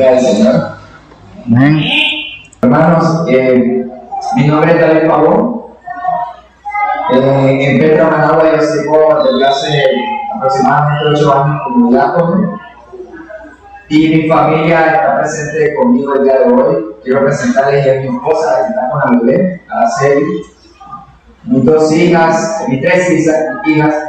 bendiga el Señor. Amén. Hermanos, mi nombre es David Pavón. En Petra, Managua, yo sirvo desde hace aproximadamente 8 años como diácono. Y mi familia está presente conmigo el día de hoy. Quiero presentarles a mi esposa, que está con la bebé, a Araceli. Mis 2 hijas, mis 3 hijas,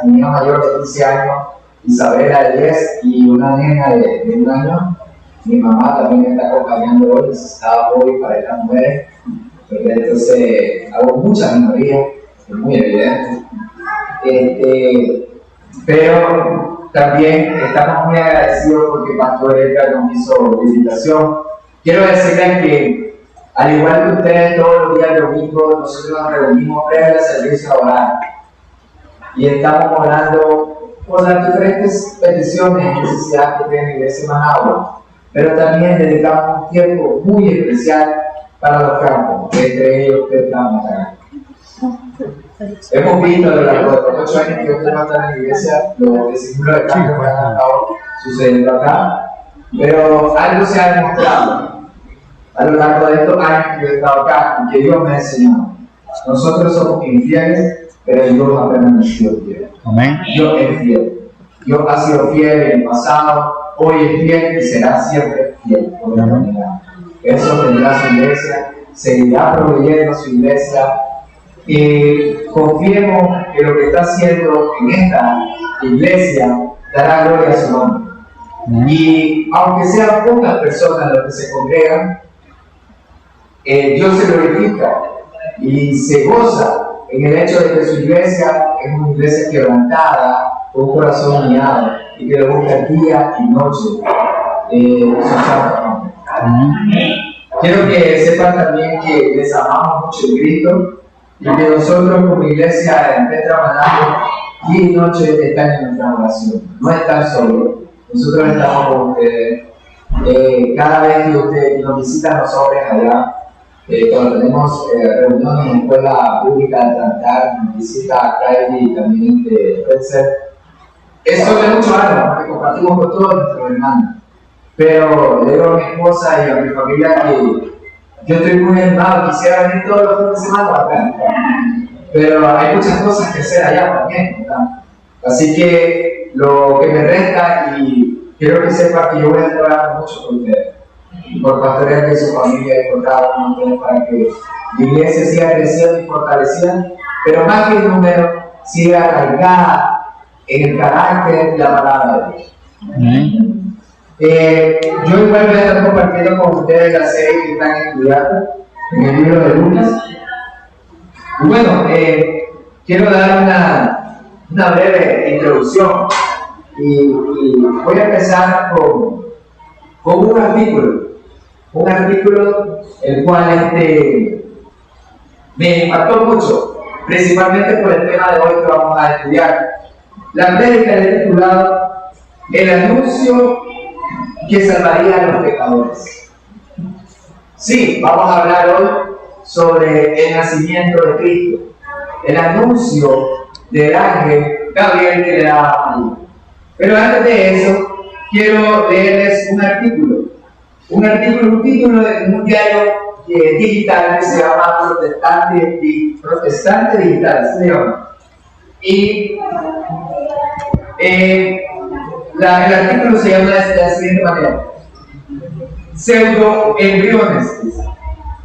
mi hija mayor de 15 años, Isabela de 10 y una nena de 1 año. Mi mamá también me está acompañando hoy, necesitaba hoy para estas mujeres. Entonces hago muchas minorías, es muy evidente. Pero también estamos muy agradecidos porque Pastor Edgar nos hizo invitación. Quiero decirles que, al igual que ustedes, todos los días domingos nosotros nos reunimos previo al servicio a orar. Y estamos orando por las diferentes peticiones y necesidades que tiene la iglesia Managua. Pero también dedicamos un tiempo muy especial para los campos, entre ellos que estamos acá. Hemos visto a lo largo de los 8 años que yo tengo acá en la iglesia los discípulos de campo que han estado sucediendo acá, pero algo se ha demostrado a lo largo de estos años que yo he estado acá y que Dios me ha enseñado. Nosotros somos infieles, pero Dios ha permanecido fiel. Amén. Dios es fiel. Dios ha sido fiel en el pasado, hoy es fiel y será siempre fiel por la humanidad. Eso tendrá su iglesia, seguirá proveyendo su iglesia. Confiemos que lo que está haciendo en esta iglesia dará gloria a su nombre. Y aunque sean pocas personas las que se congregan, Dios se glorifica y se goza en el hecho de que su iglesia es una iglesia quebrantada, con un corazón humillado y que le busca día y noche su santo nombre. Quiero que sepan también que les amamos mucho en Cristo y que nosotros como iglesia en Petra Managua día y noche están en nuestra oración. No están solos. Nosotros estamos con ustedes. Cada vez que ustedes nos visitan los hombres allá, cuando tenemos reuniones en la escuela pública de Tantar, nos visita Kylie también de Spencer. Eso es mucho ánimo, porque compartimos con todos nuestros hermanos. Pero le digo a mi esposa y a mi familia que yo estoy muy animado, quisiera venir todos los fines de semana acá. Pero hay muchas cosas que hacer allá también, ¿verdad? Así que lo que me resta, y quiero que sepa que yo voy a estar orando mucho por ustedes, por Pastor Edgar y su familia, y por cada uno de ustedes, para que la iglesia siga creciendo y fortalecida, pero más que el número, siga arraigada en el carácter y la palabra de Dios. Yo igual voy a estar compartiendo con ustedes la serie que están estudiando en el libro de Lucas. Y bueno, quiero dar una breve introducción y voy a empezar con un artículo el cual me impactó mucho, principalmente por el tema de hoy que vamos a estudiar. La prédica le he titulado El anuncio que salvaría a los pecadores. Sí, vamos a hablar hoy sobre el nacimiento de Cristo, el anuncio del ángel Gabriel que le da a María. Pero antes de eso, quiero leerles un título de un diario digital que se llama Protestante Digital, se llama. Y el artículo se llama de la siguiente manera: pseudoembriones.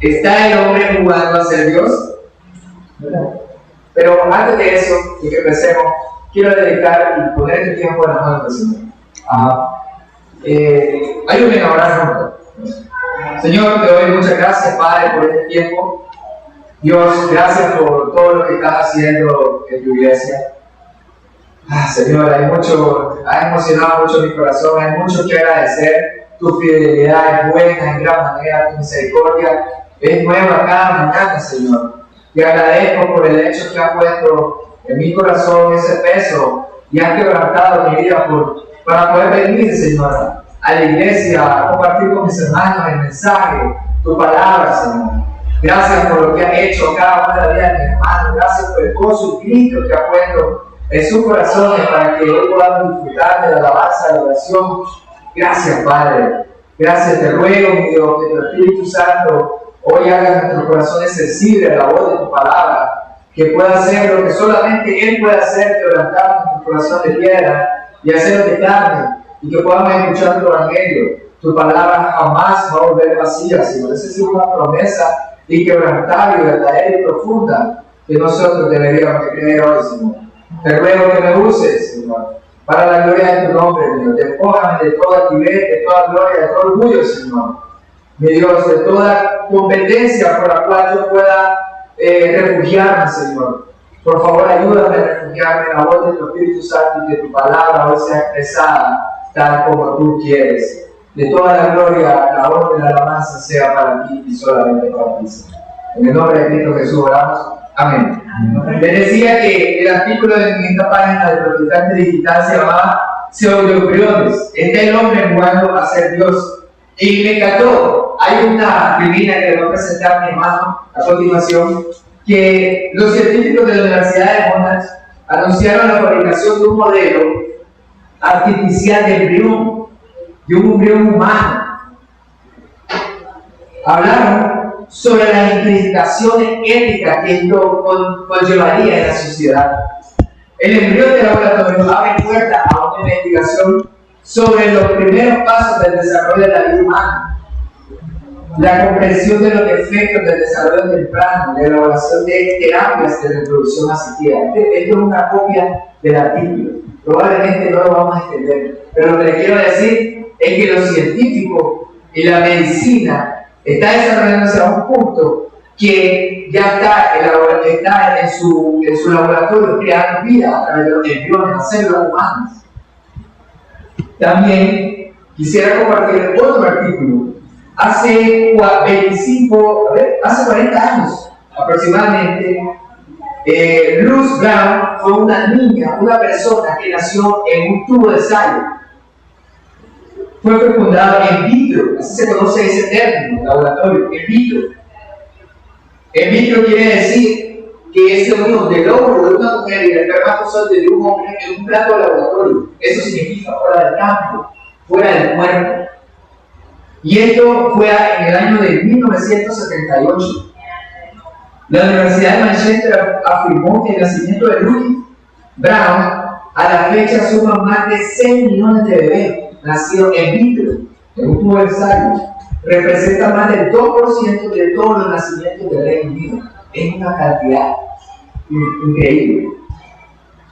¿Está el hombre jugando a ser Dios? Pero antes de eso, y que empecemos, quiero dedicar y poner este tiempo en las manos del Señor. Ayúdenme a orar juntos. Señor, te doy muchas gracias, Padre, por este tiempo. Dios, gracias por todo lo que estás haciendo en tu iglesia. Señor, ha emocionado mucho mi corazón, hay mucho que agradecer. Tu fidelidad es buena en gran manera, tu misericordia es nueva cada mañana, Señor. Te agradezco por el hecho que has puesto en mi corazón ese peso y has quebrantado mi vida para poder venir, Señor, a la iglesia, a compartir con mis hermanos el mensaje, tu palabra, Señor. Gracias por lo que has hecho cada una de las vidas de mis hermanos. Gracias por el gozo infinito que has puesto en sus corazones para que hoy podamos disfrutar de la alabanza, de la oración. Gracias, Padre, Gracias te ruego, mi Dios, que tu Espíritu Santo hoy haga nuestros corazones sensibles a la voz de tu palabra, que pueda hacer lo que solamente Él puede hacer, quebrantar nuestro corazón de piedra y hacerlo de carne, y que podamos escuchar tu evangelio. Tu palabra jamás va a volver vacía, Señor. Esa es una promesa inquebrantable, verdadera y profunda que nosotros deberíamos de creer hoy, Señor. Te ruego que me uses, Señor, para la gloria de tu nombre, Señor. Despójame de toda timidez, de toda gloria, de todo orgullo, Señor. Mi Dios, de toda competencia por la cual yo pueda refugiarme, Señor. Por favor, ayúdame a refugiarme en la voz de tu Espíritu Santo y que tu palabra hoy sea expresada tal como tú quieres. De toda la gloria, la honra y la alabanza sea para ti y solamente para ti, Señor. En el nombre de Cristo Jesús oramos. Amén. Les decía que el artículo en esta página de Protestante Digital se llama Pseudoembriones. Está el hombre jugando a ser Dios. Y me encantó. Hay una divina que le voy a presentar a mi hermano a continuación, que los científicos de la Universidad de Monash anunciaron la fabricación de un modelo artificial de embrión, de un embrión humano. Hablaron sobre las implicaciones éticas que esto conllevaría en la sociedad. El embrión de laboratorio abre puerta a una investigación sobre los primeros pasos del desarrollo de la vida humana, la comprensión de los efectos del desarrollo temprano, la elaboración de terapias de reproducción asistida. Esto es una copia del artículo. Probablemente no lo vamos a entender, pero lo que le quiero decir es que los científicos y la medicina está desarrollándose a un punto que ya está en su laboratorio creando vida a través de los embriones, las células humanas. También quisiera compartir otro artículo. Hace 40 años aproximadamente, Luz Brown fue una niña, una persona que nació en un tubo de sal. Fue fecundado en vitro, así se conoce ese término, laboratorio, en vitro. En vitro quiere decir que ese unión del óvulo de una mujer y el espermatozoide de un hombre en un plato de laboratorio. Eso significa fuera del campo, fuera del cuerpo. Y esto fue en el año de 1978. La Universidad de Manchester afirmó que el nacimiento de Louis Brown a la fecha suma más de 6 millones de bebés nacidos en vitro, en un tubo de ensayo. Representa más del 2% de todos los nacimientos del Reino Unido. Es una cantidad increíble.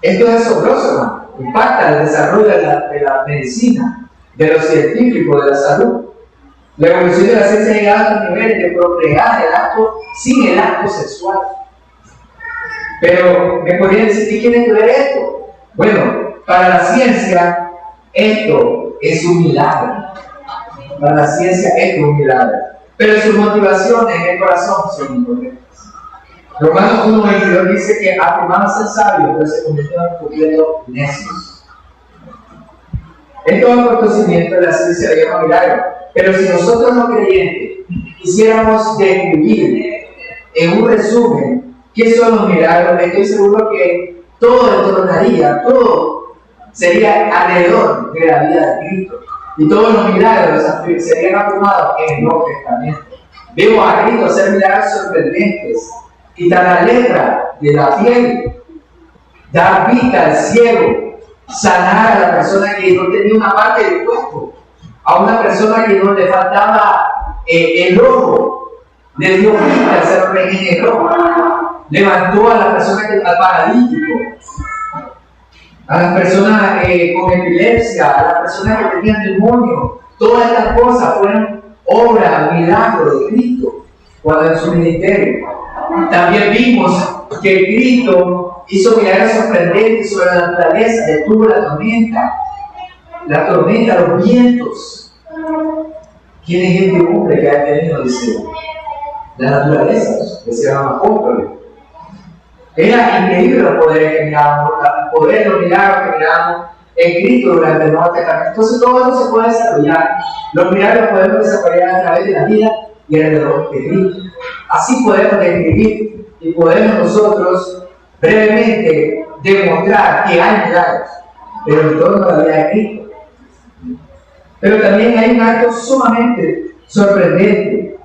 Esto es asombroso, hermano. Impacta el desarrollo de la medicina, de los científicos, de la salud. La evolución de la ciencia ha llegado a los niveles de procrear el acto sin el acto sexual. Pero me podrían decir, ¿qué tiene que ver esto? Bueno, para la ciencia esto es un milagro. Para la ciencia esto es un milagro. Pero sus motivaciones en el corazón son incorrectas. Romanos 1:22 dice que afirmaban ser sabios, pero se convirtieron en necios. En todo acontecimiento de la ciencia le llama milagro. Pero si nosotros los creyentes quisiéramos describir en un resumen qué son los milagros, estoy seguro que todo sería alrededor de la vida de Cristo. Y todos los milagros serían afirmados en el Nuevo Testamento. Vemos a Cristo hacer milagros sorprendentes, quitar la lepra de la piel, dar vista al ciego, sanar a la persona que no tenía una parte del cuerpo, a una persona que no le faltaba el ojo, le dio vista, se lo regeneró, levantó a la persona al paralítico, a las personas con epilepsia, a las personas que tenían demonio. Todas estas cosas fueron obra, milagro de Cristo cuando en su ministerio. También vimos que Cristo hizo milagros sorprendentes sobre la naturaleza, detuvo la tormenta, los vientos. ¿Quién es este hombre que ha tenido deseo? La naturaleza, decían los apóstoles. Era increíble los poderes que mirábamos, el poder de los milagros que mirábamos en Cristo durante el Nuevo Testamento. Entonces todo eso se puede desarrollar. Los milagros podemos desarrollar a través de la vida y alrededor de Cristo. Así podemos describir y podemos nosotros brevemente demostrar que hay milagros, pero en torno a la vida de Cristo. Pero también hay un acto sumamente sorprendente,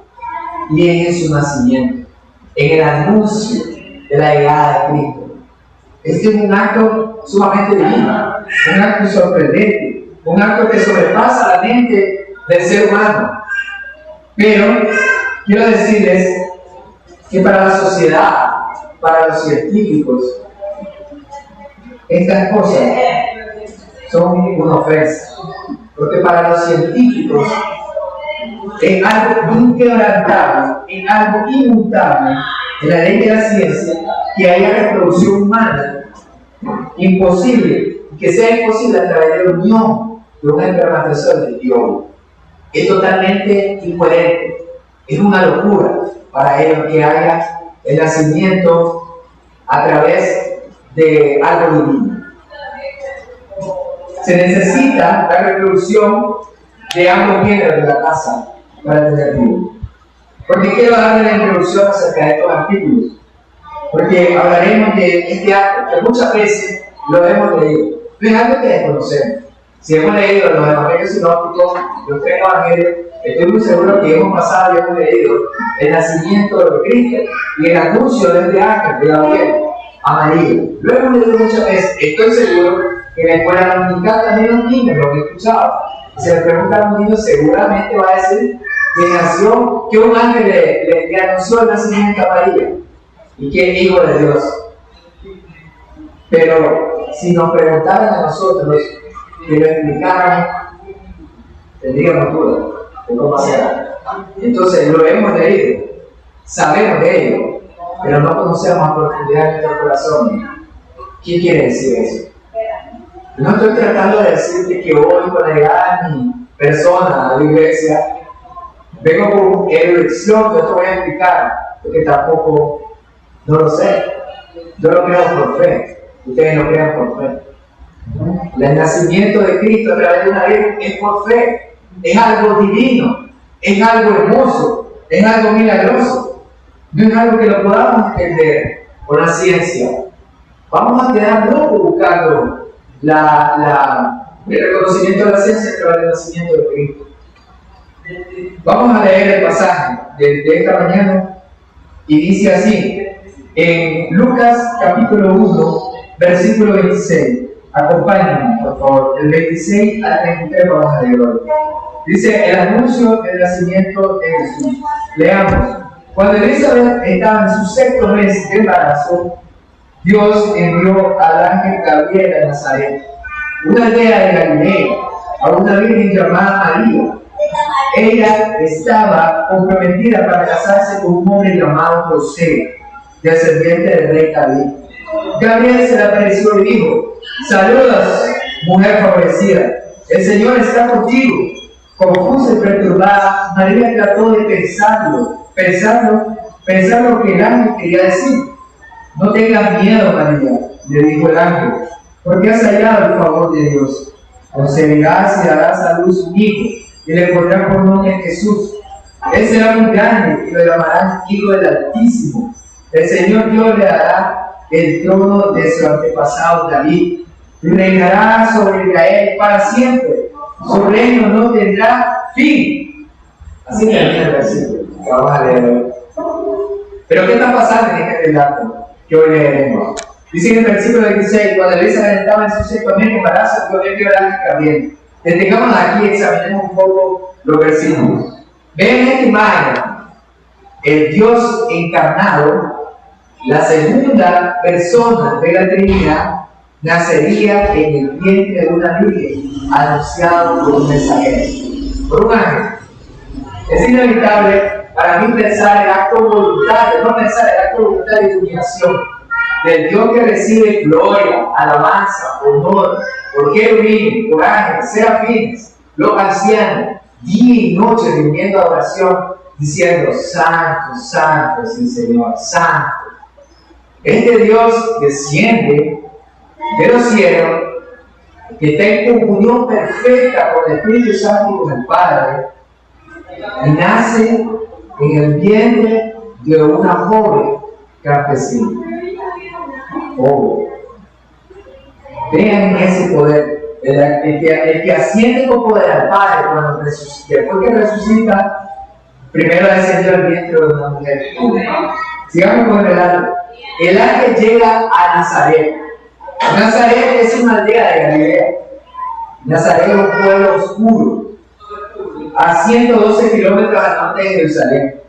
y es su nacimiento, en el anuncio de la llegada de Cristo. Este es un acto sumamente divino, un acto sorprendente, un acto que sobrepasa la mente del ser humano. Pero quiero decirles que para la sociedad, para los científicos, estas cosas son una ofensa. Porque para los científicos es algo inquebrantable, es algo inmutable en la ley de la ciencia que haya reproducción humana imposible, que sea imposible a través de la unión de una espermatozoide de Dios. Es totalmente incoherente, es una locura para ellos que haya el nacimiento a través de algo divino. Se necesita la reproducción de ambos géneros de la casa para tener vida. Porque quiero darle la introducción acerca de estos artículos, porque hablaremos de este acto que muchas veces lo hemos leído, no es algo que desconocemos. Si hemos leído los evangelios sinópticos, los 3 evangelios, estoy muy seguro que hemos pasado y hemos leído el nacimiento de Cristo y el anuncio de este ángel de Gabriel a María. Lo hemos leído muchas veces. Estoy seguro que en la escuela dominical también los niños lo han escuchado. Si se le pregunta a un niño, seguramente va a decir que nació, que un ángel le anunció el nacimiento a María y que es hijo de Dios. Pero si nos preguntaran a nosotros que lo explicaran, tendríamos duda de cómo hacerlo. Entonces lo hemos leído, sabemos de ello, pero no conocemos a profundidad nuestro corazón. ¿Qué quiere decir eso? No estoy tratando de decirte que hoy, con la llegada de mi persona a la iglesia, vengo con erudición, yo te voy a explicar, porque tampoco no lo sé. Yo lo creo por fe, ustedes lo crean por fe. El nacimiento de Cristo a través de una virgen es por fe, es algo divino, es algo hermoso, es algo milagroso, no es algo que lo podamos entender por la ciencia. Vamos a quedar locos buscando el reconocimiento de la ciencia a través del nacimiento de Cristo. Vamos a leer el pasaje de esta mañana y dice así, en Lucas capítulo 1, versículo 26. Acompáñenme, por favor, del 26 al 33 vamos a leerlo. Dice el anuncio del nacimiento de Jesús. Leamos. Cuando Elizabeth estaba en su 6º mes de embarazo, Dios envió al ángel Gabriel a Nazaret, una aldea de Galilea, a una virgen llamada María. Ella estaba comprometida para casarse con un hombre llamado José, descendiente del rey David. Gabriel se le apareció y dijo: saludos, mujer favorecida, el Señor está contigo. Confusa y perturbada, María trató de pensar lo que el ángel quería decir. No tengas miedo, María, le dijo el ángel, porque has hallado el favor de Dios. Concebirás y darás a luz un hijo, y le pondrán por nombre Jesús. Él será muy grande y lo llamarán Hijo del Altísimo. El Señor Dios le dará el trono de su antepasado David, y reinará sobre Israel para siempre. Su reino no tendrá fin. Así termina el versículo. Vamos a leerlo. Pero ¿qué está pasando en este relato que hoy leeremos? Dice en el versículo 26, cuando Elizabeth estaba en su 6º mes de embarazo, Dios envió al ángel Gabriel. Detengamos aquí y examinemos un poco los versículos. Ven esta imagen, el Dios encarnado, la segunda persona de la Trinidad, nacería en el vientre de una virgen, anunciado por un mensajero, por un ángel. Es inevitable para mí pensar el acto voluntario, no pensar el acto voluntario de humillación del Dios que recibe gloria, alabanza, honor, por querubín, por ángeles, serafines, los ancianos, día y noche rindiendo adoración, diciendo: santo, santo es el Señor, santo. Este Dios desciende de los cielos, que está en comunión perfecta con el Espíritu Santo y con el Padre, y nace en el vientre de una joven campesina. Vean ese poder el que asciende con poder al Padre cuando resucita. Después que resucita, primero descendió al vientre de una mujer. Sigamos con el ángel. El ángel llega a Nazaret. Nazaret es una aldea de Galilea. Nazaret es un pueblo oscuro, a 112 kilómetros al norte de Jerusalén.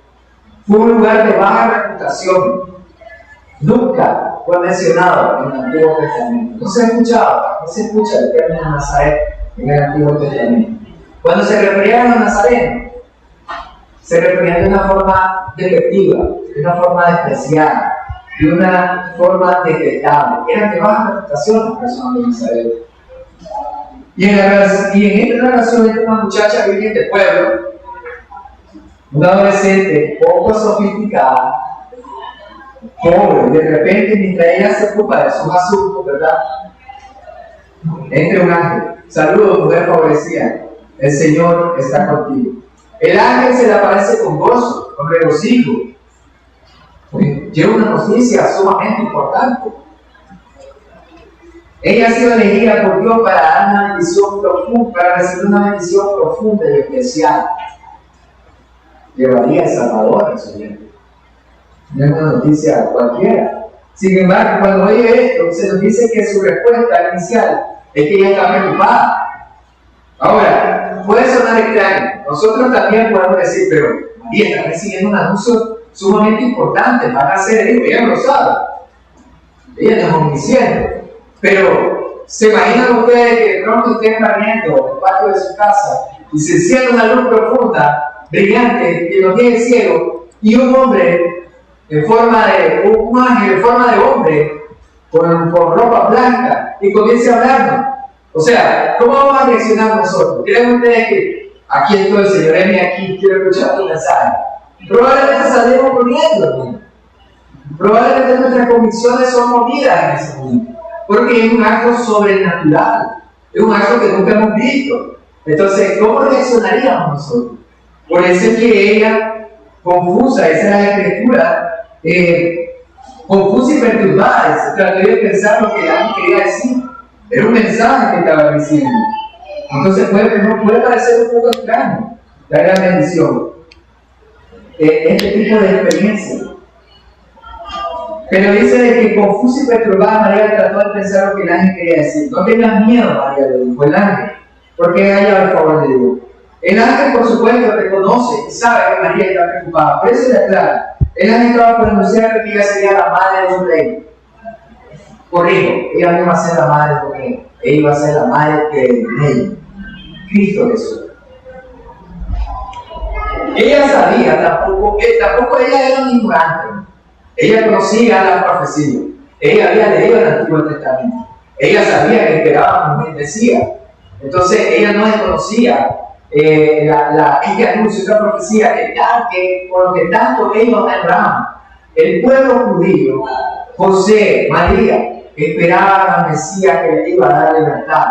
Fue un lugar de baja reputación. Nunca fue mencionado en el Antiguo Testamento. No se escucha el término Nazaret en el Antiguo Testamento. Cuando se referían a los nazarenos, se referían de una forma despectiva, de una forma despreciada, de una forma detestable. Eran de baja reputación las personas de Nazaret. Y en esta relación entre una muchacha viviente del pueblo, una adolescente poco sofisticada, pobre, de repente mientras ella se ocupa de sus asuntos, ¿verdad? Entra un ángel. Saludos, mujer favorecida. El Señor está contigo. El ángel se le aparece con gozo, con regocijo. Lleva una noticia sumamente importante. Ella ha sido elegida por Dios para dar una bendición profunda, para recibir una bendición profunda y especial. Llevaría el Salvador en su vida. No es una noticia cualquiera. Sin embargo, cuando oye esto, se nos dice que su respuesta inicial es que ella está preocupada. Ahora, puede sonar extraño. Nosotros también podemos decir, pero María está recibiendo un anuncio sumamente importante. Van a hacer esto, ella lo sabe. Ella nos está diciendo. Pero, ¿se imaginan ustedes que de pronto estén barriendo en el patio de su casa y se enciende una luz profunda, brillante, que nos tiene ciego, y un hombre en forma de, un ángel en forma de hombre, con ropa blanca, y comienza a hablarnos? O sea, ¿cómo vamos a reaccionar nosotros? ¿Creen ustedes que aquí estoy, Señor, heme aquí, quiero escuchar tu mensaje? Probablemente salimos corriendo, hermano. Probablemente nuestras convicciones son movidas en ese momento. Porque es un acto sobrenatural, es un acto que nunca hemos visto. Entonces, ¿cómo reaccionaríamos nosotros? Por eso es que ella, confusa, esa era la escritura, confusa y perturbada, se trató de pensar lo que el ángel quería decir. Era un mensaje que estaba diciendo. Entonces, puede parecer un poco extraño la gran bendición, este tipo de experiencia. Pero dice de que confusa y perturbada María trató de pensar lo que el ángel quería decir. No tengas miedo, María, le dijo el ángel, porque ha hallado el favor de Dios. El ángel, por supuesto, reconoce y sabe que María está preocupada. Por eso le aclara. El ángel estaba por anunciar que ella sería la madre de un rey. Corrijo, ella no iba a ser la madre de un rey. Ella iba a ser la madre del rey, Cristo Jesús. Ella sabía, tampoco ella era un ignorante. Ella conocía la profecía. Ella había leído el Antiguo Testamento. Ella sabía que esperaba un Mesías. Entonces ella no desconocía este anuncio, esta profecía que por lo que tanto ellos Abraham, el pueblo judío, José, María, esperaban al Mesías que les iba a dar libertad.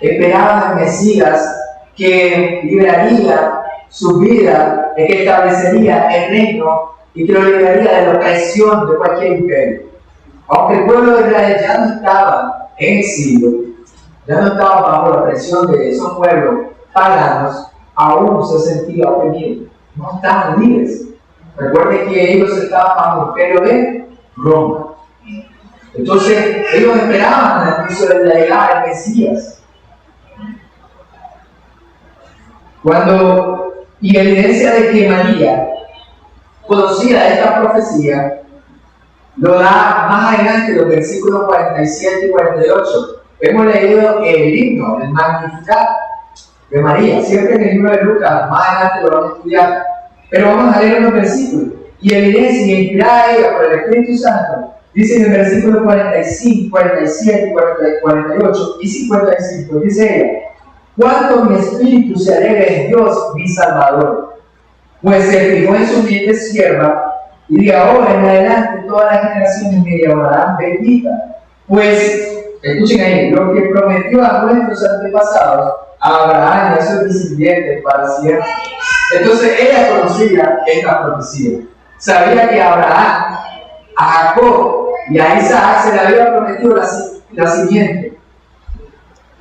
Esperaban al Mesías que liberaría su vida, que establecería el reino y que lo liberaría de la opresión de cualquier imperio. Aunque el pueblo de Israel ya no estaba en exilio, ya no estaba bajo la presión de esos pueblos paganos, aún se sentía oprimido. No estaban libres. Recuerden que ellos estaban bajo el imperio de Roma. Entonces, ellos esperaban el anuncio de la llegada del Mesías. Y evidencia de que María conocía esta profecía, lo da más adelante en los versículos 47 y 48. Hemos leído el himno, el Magnificat de María, siempre en el libro de Lucas, más adelante lo vamos a estudiar. Pero vamos a leer unos versículos. Y evidencia, inspirada ella por el Espíritu Santo, dice en el versículo 45, 47, 48 y 55, dice ella: cuánto mi espíritu se alegra en Dios, mi Salvador, pues se fijó en su humilde sierva, y de ahora en adelante todas las generaciones me llamarán bendita. Pues, escuchen ahí, lo que prometió a nuestros antepasados, a Abraham y a sus descendientes para siempre. Entonces ella conocía esta profecía. Sabía que a Abraham, a Jacob y a Isaac se le había prometido la siguiente: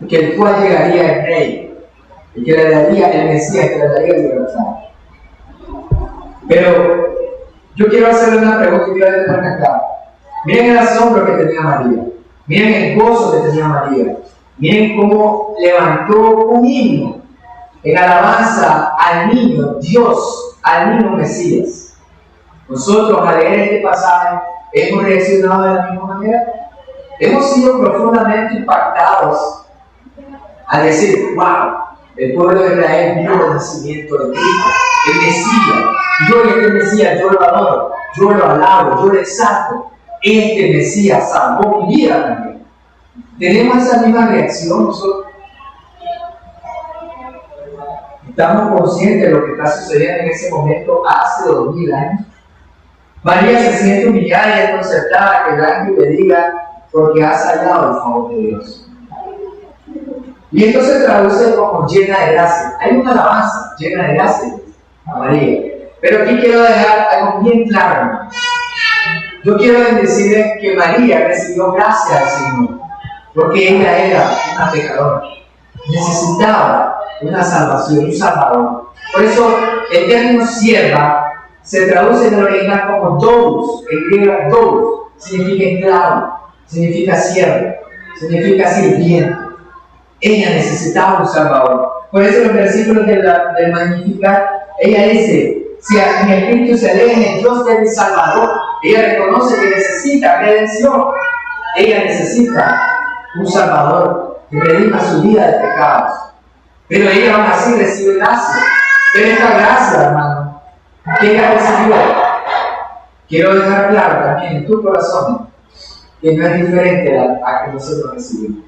que el cual llegaría el rey, y que le daría el Mesías, que le daría libertad. Pero yo quiero hacerle una pregunta y quiero detenerme acá. Miren el asombro que tenía María, miren el gozo que tenía María, miren cómo levantó un himno en alabanza al niño Dios, al niño Mesías. Nosotros al leer este pasaje hemos reaccionado de la misma manera. Hemos sido profundamente impactados al decir, wow, el pueblo de Israel vio el nacimiento de Cristo, el Mesías. Yo este Mesías, yo lo adoro, yo lo alabo, yo lo exalto. Este Mesías salvó mi vida también. ¿Tenemos esa misma reacción nosotros? ¿Estamos conscientes de lo que está sucediendo en ese momento hace 2000 años? María se siente humillada y desconcertada que el ángel le diga porque has hallado el favor de Dios. Y esto se traduce como llena de gracia. Hay una alabanza llena de gracia a María. Pero aquí quiero dejar algo bien claro. Yo quiero decirles que María recibió gracia del Señor, porque ella era una pecadora. Necesitaba una salvación, un salvador. Por eso el término sierva se traduce en el original como doulos, en griego doulos, significa esclavo, significa siervo, significa sirviente. Ella necesitaba un salvador. Por eso en los versículos del Magnificat, ella dice, si en el espíritu se aleja el Dios de mi salvador, ella reconoce que necesita redención. Ella necesita un salvador que redima su vida de pecados. Pero ella aún así recibe gracia. Pero esta gracia, hermano, que ella recibió, quiero dejar claro también en tu corazón que no es diferente a que nosotros recibimos.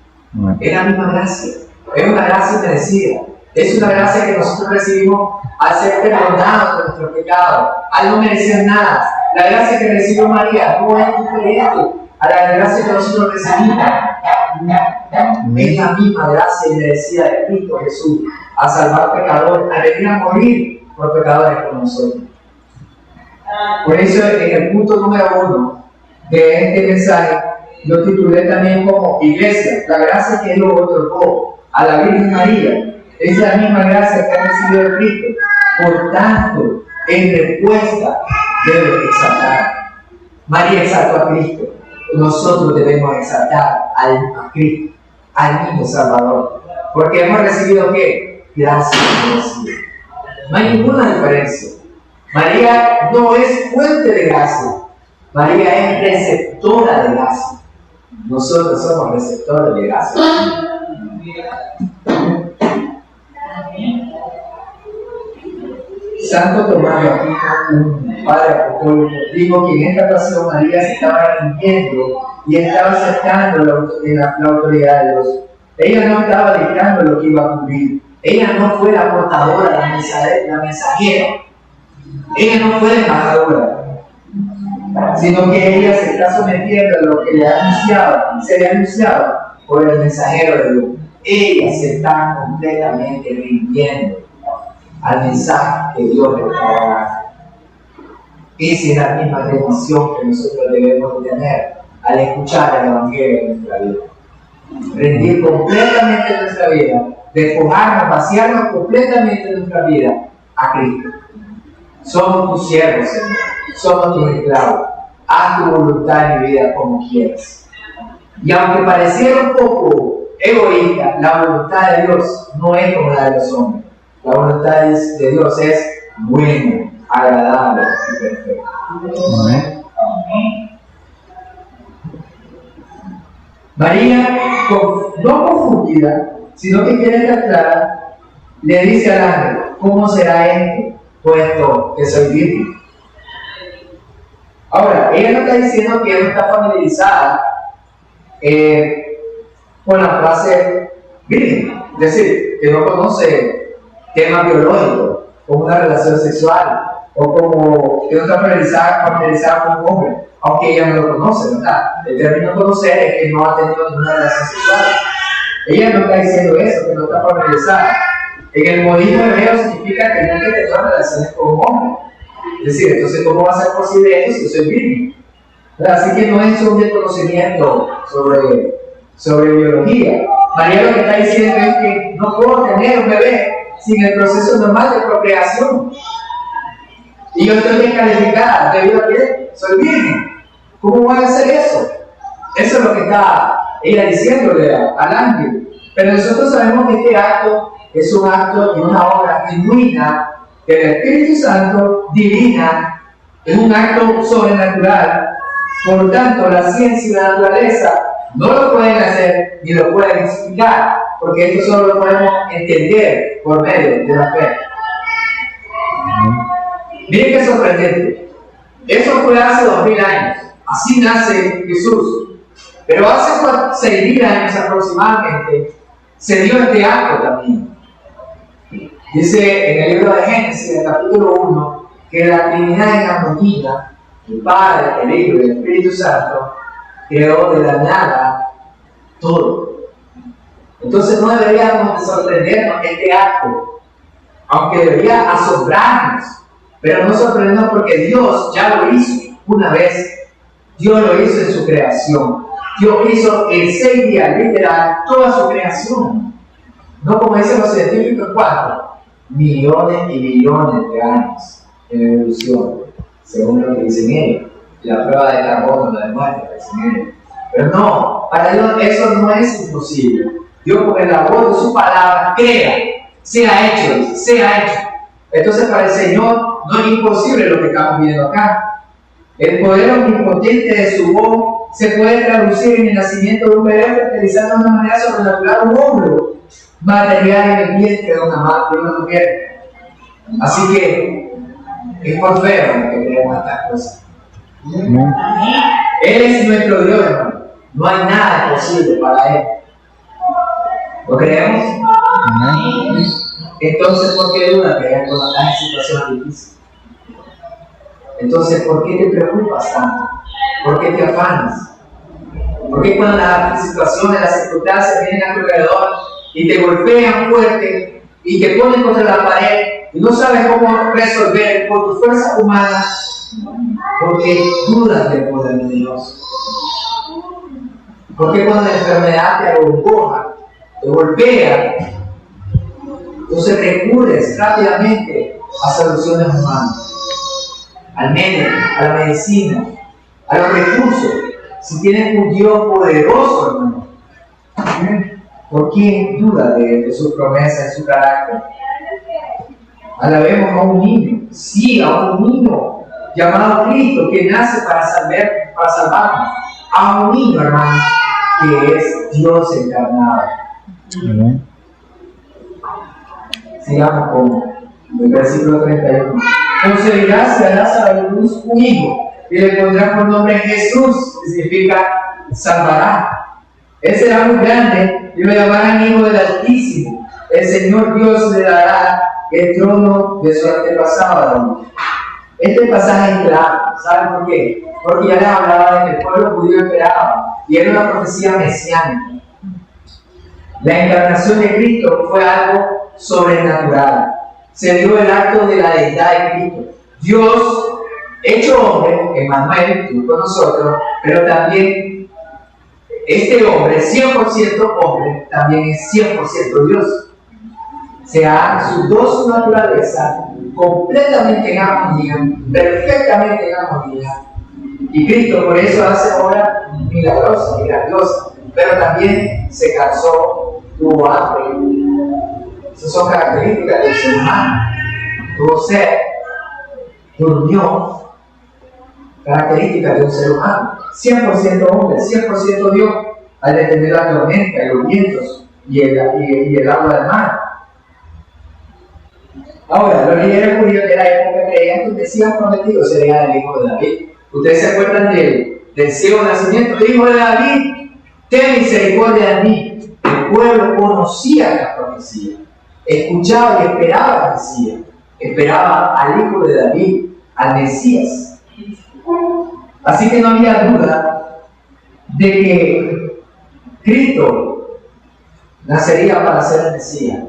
Es la misma gracia, es una gracia merecida, es una gracia que nosotros recibimos al ser perdonados de nuestros pecados, al no merecer nada. La gracia que recibió María no es diferente a la gracia que nosotros recibimos. Es la misma gracia merecida de Cristo Jesús a salvar pecadores, a venir a morir por pecadores como nosotros. Por eso en el punto número 1 de este mensaje lo titulé también como Iglesia, la gracia que Él otorgó a la Virgen María es la misma gracia que ha recibido de Cristo. Por tanto, en respuesta debe exaltar. María exaltó a Cristo. Nosotros debemos exaltar a Cristo, al niño Salvador. Porque hemos recibido ¿qué? Gracia. No hay ninguna diferencia. María no es fuente de gracia. María es receptora de gracia. Nosotros somos receptores de gracia. Santo Tomás de Aquino, un padre apostólico, dijo que en esta ocasión María se estaba rindiendo y estaba aceptando la autoridad de Dios. Ella no estaba dictando lo que iba a ocurrir. Ella no fue la portadora, la mensajera. Ella no fue la embajadora, sino que ella se está sometiendo a lo que se le ha anunciado por el mensajero de Dios. Ella se está completamente rindiendo al mensaje que Dios le está dando. Esa es la misma rendición que nosotros debemos de tener al escuchar el Evangelio en nuestra vida. Rendir completamente nuestra vida, despojarnos, vaciarnos completamente de nuestra vida a Cristo. Somos tus siervos, Señor. Somos tus esclavos. Haz tu voluntad en mi vida como quieras. Y aunque pareciera un poco egoísta, la voluntad de Dios no es como la de los hombres. La voluntad de Dios es buena, agradable y perfecta. Amén. María, no confundida, sino que quiere estar clara, le dice al ángel, ¿cómo será esto, puesto que soy virgen? Ahora, ella no está diciendo que ella no está familiarizada con la frase virgen, es decir, que no conoce temas biológicos, como una relación sexual, o como que no está familiarizada con un hombre, aunque ella no lo conoce, ¿verdad? El término conocer es que no ha tenido ninguna relación sexual. Ella no está diciendo eso, que no está familiarizada. En el modismo hebreo significa que nunca he tenido relaciones con un hombre. Es decir, entonces, ¿cómo va a ser posible eso si yo soy virgen? Así que no es un desconocimiento sobre biología, María lo que está diciendo es que no puedo tener un bebé sin el proceso normal de procreación. Y yo estoy descalificada debido a que soy virgen. ¿Cómo voy a hacer eso? Eso es lo que está ella diciéndole al ángel. Pero nosotros sabemos que este acto es un acto y una obra genuina del Espíritu Santo, divina, es un acto sobrenatural. Por tanto, la ciencia y la naturaleza no lo pueden hacer ni lo pueden explicar, porque esto solo lo podemos entender por medio de la fe. Miren qué sorprendente. Eso fue hace 2000 años. Así nace Jesús. Pero hace 6.000 años aproximadamente se dio este acto también. Dice en el libro de Génesis, en el capítulo 1, que la Trinidad en armonía, el Padre, el Hijo y el Espíritu Santo, creó de la nada todo. Entonces no deberíamos de sorprendernos este acto, aunque debería asombrarnos, pero no sorprendernos porque Dios ya lo hizo una vez. Dios lo hizo en su creación. Dios hizo en 6 días, literal, toda su creación. No como dicen los científicos, 4 millones y millones de años en evolución, según lo que dicen ellos. La prueba de carbono lo demuestra, dicen ellos. Pero no, para Dios eso no es imposible. Dios con la voz de su palabra crea, sea hecho, dice, sea hecho. Entonces para el Señor no es imposible lo que estamos viendo acá. El poder omnipotente de su voz se puede traducir en el nacimiento de un bebé, fertilizando de una manera sobrenatural un óvulo material en el vientre de una mujer. Así que es por fe que creemos estas cosas. Él es nuestro Dios, hermano. No hay nada posible para Él. ¿Lo creemos? Entonces, ¿por qué dudas que hay cuando estás en situaciones difíciles? Entonces, ¿por qué te preocupas tanto? ¿Por qué te afanas? ¿Por qué cuando las situaciones, las circunstancias vienen a tu alrededor y te golpean fuerte y te ponen contra la pared y no sabes cómo resolver por tu fuerza humana? Porque dudas del poder de Dios. Porque cuando la enfermedad te agongoja, te golpea, entonces recurres rápidamente a soluciones humanas, al médico, a la medicina, a los recursos. Si tienes un Dios poderoso, hermano, ¿por quién duda de su promesa y su carácter? Alabemos a un niño, sí, a un niño llamado Cristo, que nace para salvarnos. A un niño, hermano, que es Dios encarnado. Sigamos con el versículo 31. Concebirás y darás a la luz un hijo, y le pondrás por nombre Jesús, que significa salvará. Él será muy grande y lo llamarán Hijo del Altísimo. El Señor Dios le dará el trono de su antepasado David. Este pasaje es claro. ¿Saben por qué? Porque ya les hablaba de que el pueblo judío esperaba, y era una profecía mesiánica. La encarnación de Cristo fue algo sobrenatural. Se dio el acto de la deidad de Cristo. Dios, hecho hombre, Emmanuel, estuvo con nosotros, pero también este hombre, 100% hombre, también es 100% Dios. O sea, sus dos naturalezas completamente en armonía, perfectamente en armonía. Y Cristo por eso hace obras milagrosas y grandiosas, pero también se cansó, tuvo hambre. Esas son características del ser humano. Tuvo sed, durmió, características de un ser humano. 100% hombre, 100% Dios, al detener la tormenta y los vientos y el agua del mar. Ahora, los líderes judíos de la época creían que el Mesías prometido sería el hijo de David. Ustedes se acuerdan del ciego nacimiento, el hijo de David, ten misericordia de mí. El pueblo conocía la profecía, escuchaba y esperaba al Mesías, esperaba al hijo de David, al Mesías. Así que no había duda de que Cristo nacería para ser el Mesías.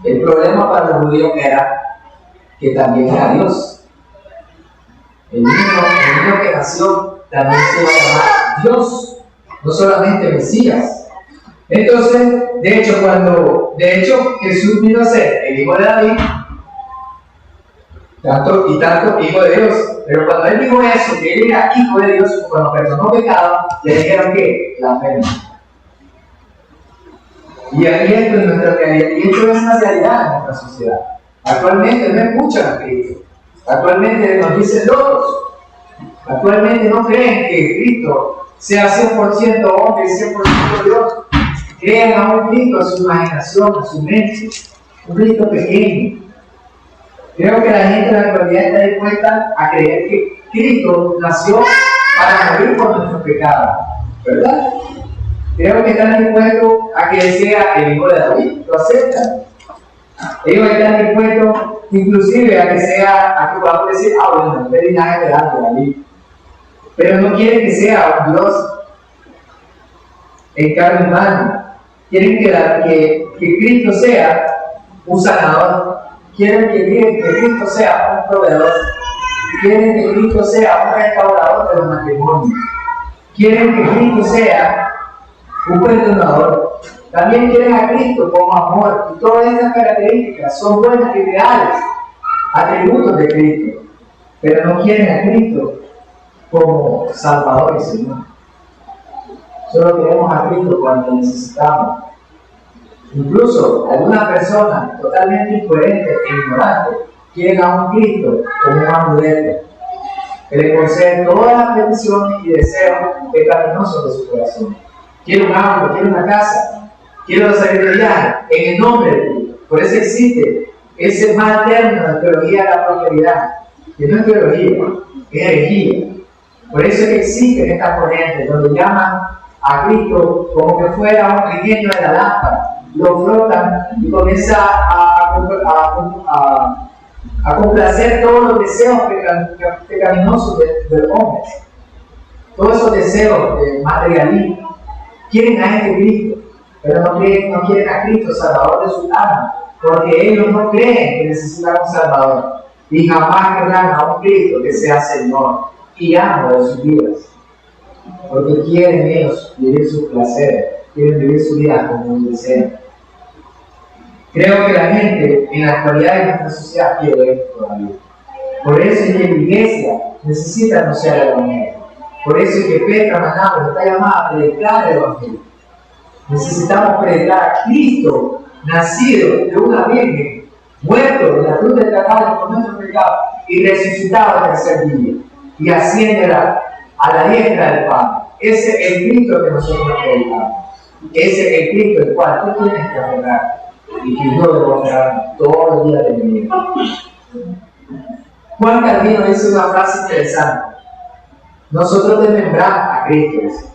El problema para los judíos era que también era Dios. El niño que nació también se iba a llamar Dios, no solamente Mesías. Entonces, de hecho Jesús vino a ser el hijo de David, tanto hijo de Dios. Pero cuando él dijo eso, que él era hijo de Dios, cuando perdonó pecado, le dijeron que la pena. Y aquí esto es nuestra realidad, y esto es una realidad en nuestra sociedad. Actualmente no escuchan a Cristo. Actualmente nos dicen locos. Actualmente no creen que Cristo sea 100% hombre y 100% Dios. Creen a un Cristo a su imaginación, a su mente. Un Cristo pequeño. Creo que la gente en la actualidad está dispuesta a creer que Cristo nació para morir por nuestros pecados. ¿Verdad? Creo que están dispuestos a que él sea el hijo de David. Lo aceptan. Ellos están dispuestos inclusive a que sea, a que podamos decir, bueno, no es linaje de David. Pero no quieren que sea un Dios en carne humana. Quieren que Cristo sea un sanador. Quieren que Cristo sea un proveedor. Quieren que Cristo sea un restaurador de los matrimonios. Quieren que Cristo sea un perdonador. También quieren a Cristo como amor. Y todas estas características son buenas y reales, atributos de Cristo. Pero no quieren a Cristo como Salvador y Señor. Solo queremos a Cristo cuando necesitamos. Incluso algunas personas totalmente incoherentes e ignorantes quieren a un Cristo como un amuleto que le concede todas las peticiones y deseos pecaminosos de su corazón. Quiero un auto, quiero una casa, quiero salir de viaje en el nombre de Cristo. Por eso existe ese mal término de teología de la prosperidad, que no es teología, es herejía. Por eso es que existen estas corrientes donde llaman a Cristo como que fuera un ingenio de la lámpara. Lo frotan y comienza a complacer todos los deseos pecaminosos del hombre. Todos esos deseos de materialismo. Quieren a este Cristo, pero no quieren a Cristo, Salvador de su alma, porque ellos no creen que necesitan un Salvador. Y jamás querrán a un Cristo que sea Señor y amo de sus vidas. Porque quieren ellos vivir sus placeres, quieren vivir su vida como desean. Creo que la gente en la actualidad de nuestra sociedad quiere esto todavía. Por eso es que la iglesia necesita anunciar el Evangelio. Por eso es que Petra Manabra está llamada a predicar el Evangelio. Necesitamos predicar a Cristo, nacido de una virgen, muerto en la cruz del Calvario por nuestros pecados y resucitado al tercer día. Y asciende a la diestra del Padre. Ese es el Cristo que nosotros predicamos. Ese es el Cristo el cual tú tienes que adorar y que yo debo adorar todos los días de mi vida. Juan Calvino dice una frase interesante. Nosotros desmembramos a Cristo,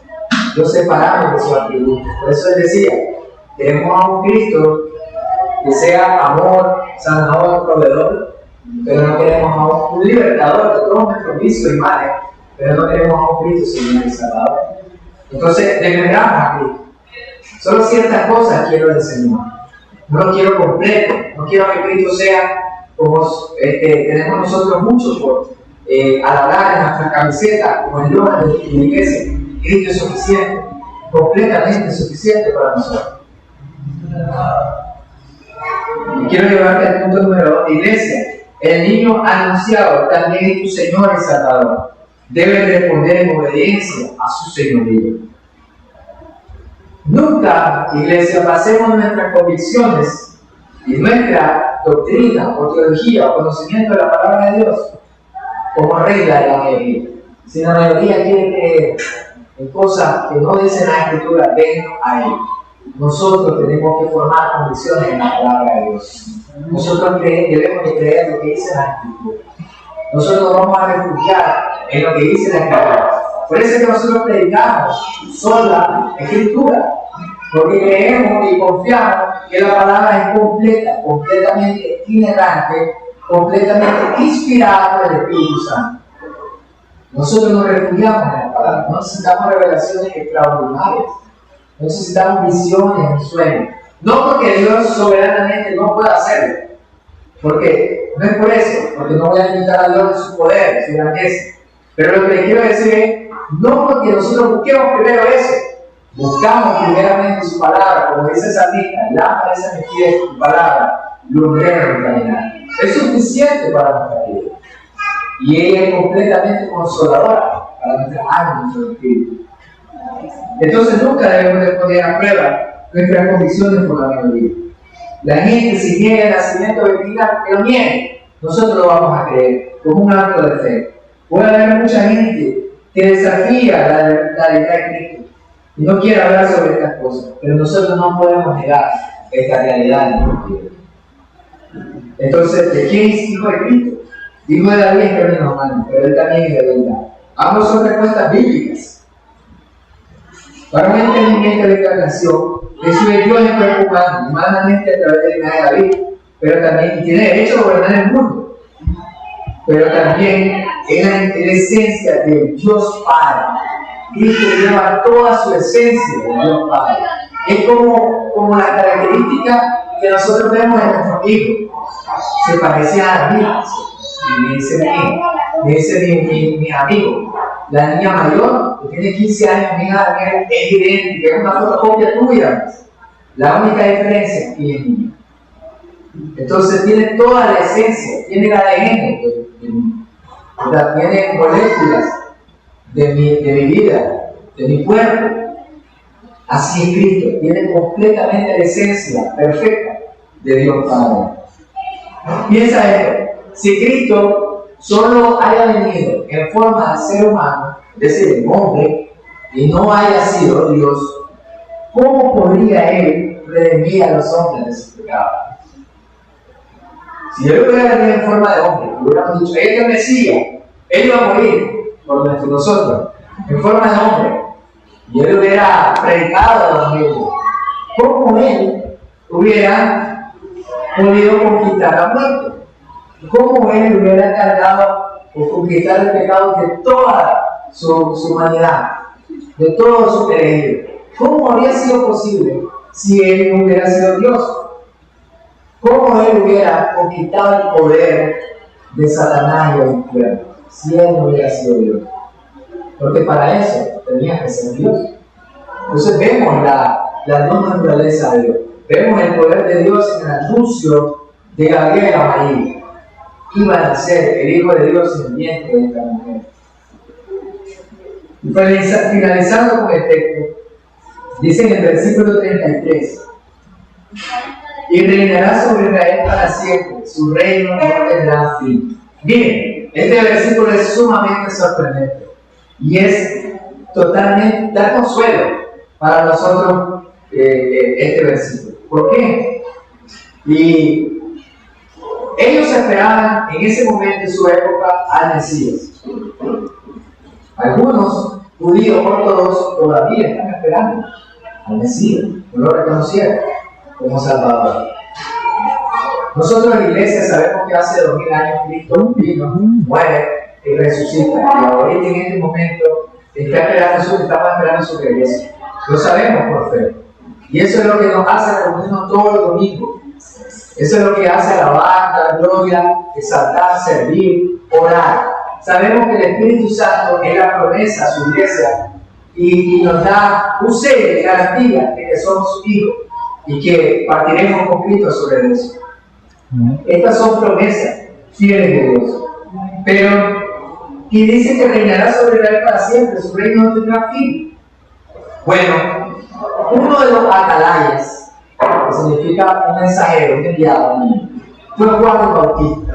lo separamos de sus atributos. Por eso él decía, queremos a un Cristo que sea amor, sanador, proveedor, pero no queremos a un libertador de todos nuestros vicios y males, pero no queremos a un Cristo Señor y Salvador. Entonces desmembramos a Cristo. Solo ciertas cosas quiero del Señor. No lo quiero completo, no quiero que Cristo sea como tenemos nosotros muchos por alabar en nuestra camiseta, como el lema de la iglesia. Cristo es suficiente, completamente suficiente para nosotros. Y quiero llevarte al punto número 2. Iglesia, el niño anunciado también es tu Señor y Salvador. Debe responder en obediencia a su señorío. Nunca, iglesia, basemos nuestras convicciones y nuestra doctrina o teología o conocimiento de la palabra de Dios como regla de la mayoría. Si la mayoría quiere creer en cosas que no dicen la Escritura, ven a Él. Nosotros tenemos que formar convicciones en la palabra de Dios. Nosotros debemos de creer lo que dice la Escritura. Nosotros vamos a refugiar en lo que dice la Escritura. Por eso es que nosotros predicamos sola Escritura, porque creemos y confiamos que la palabra es completa, completamente itinerante, completamente inspirada por el Espíritu Santo. Nosotros nos refugiamos en la palabra, no necesitamos revelaciones extraordinarias, no necesitamos visiones y sueños. No porque Dios soberanamente no pueda hacerlo, porque no es por eso, porque no voy a limitar a Dios de su poder, su grandeza. Pero lo que le quiero decir es, no porque nosotros busquemos primero eso, buscamos primeramente su palabra, como dice el salmista, lámpara es a mis pies, tu palabra, lumbrera mi caminar. Es suficiente para nuestra vida. Y ella es completamente consoladora para nuestra alma y nuestro espíritu. Entonces nunca debemos de poner a prueba nuestras convicciones por la melodía. La gente, si niega el nacimiento vertical, que lo niegue, nosotros lo vamos a creer como un acto de fe. Puede haber mucha gente que desafía la lealtad de Cristo y no quiere hablar sobre estas cosas, pero nosotros no podemos negar esta realidad en nuestra vida. Entonces, ¿de quién es hijo de Cristo? Hijo de David en términos humanos, pero él también es de verdad. Ambos son respuestas bíblicas. Para un entendimiento de encarnación, Jesús es Dios en cuerpo humano, humanamente a través del linaje de David, pero también tiene derecho a gobernar el mundo. Pero también en la esencia de Dios Padre. Cristo lleva toda su esencia de Dios Padre. Es como la característica que nosotros vemos en nuestros hijos. Se parecía a las niñas. Me dice mi amigo, la niña mayor, que tiene 15 años, mi hija Daniel, es idéntica, es una fotocopia tuya. La única diferencia es que es niña. Entonces tiene toda la esencia, tiene el ADN de mí, tiene moléculas de mi vida, de mi cuerpo. Así es Cristo, tiene completamente la esencia perfecta de Dios Padre. Piensa esto, si Cristo solo haya venido en forma de ser humano, es decir, en hombre, y no haya sido Dios, ¿cómo podría Él redimir a los hombres de su pecado? Si Él hubiera venido en forma de hombre, hubiéramos dicho, Él es el Mesías, Él iba a morir por nosotros, en forma de hombre, y Él hubiera predicado a los niños, ¿cómo Él hubiera podido conquistar la muerte? ¿Cómo Él hubiera cargado o conquistar el pecado de toda su humanidad, de todo su peregrino? ¿Cómo habría sido posible si Él no hubiera sido Dios? ¿Cómo Él hubiera conquistado el poder de Satanás y el infierno si Él no hubiera sido Dios? Porque para eso tenía que ser Dios. Entonces vemos la no naturaleza de Dios. Vemos el poder de Dios en el anuncio de Gabriel a María. Iba a nacer el Hijo de Dios en el vientre de esta mujer. Y finalizando con el texto, dice en el versículo 33, y reinará sobre Israel para siempre, su reino no tendrá fin. Miren, este versículo es sumamente sorprendente y es totalmente, da consuelo para nosotros este versículo. ¿Por qué? Y ellos esperaban en ese momento, en su época, al Mesías. Algunos judíos ortodoxos todavía están esperando al Mesías, no lo reconocieron como Salvador. Nosotros en la iglesia sabemos que hace 2000 años Cristo vino, muere y resucita. Y ahorita en este momento estamos esperando su regreso. Lo sabemos por fe. Y eso es lo que nos hace reunirnos todos los domingos. Eso es lo que hace alabar, dar gloria, exaltar, servir, orar. Sabemos que el Espíritu Santo es la promesa a su iglesia y nos da un sello de garantía de que somos sus hijos y que partiremos con Cristo sobre eso. Estas son promesas fieles de Dios. Pero, y dice que reinará sobre Israel para siempre, su reino no tendrá fin. Bueno, uno de los atalayas, que significa un mensajero, un enviado, fue Juan el Bautista.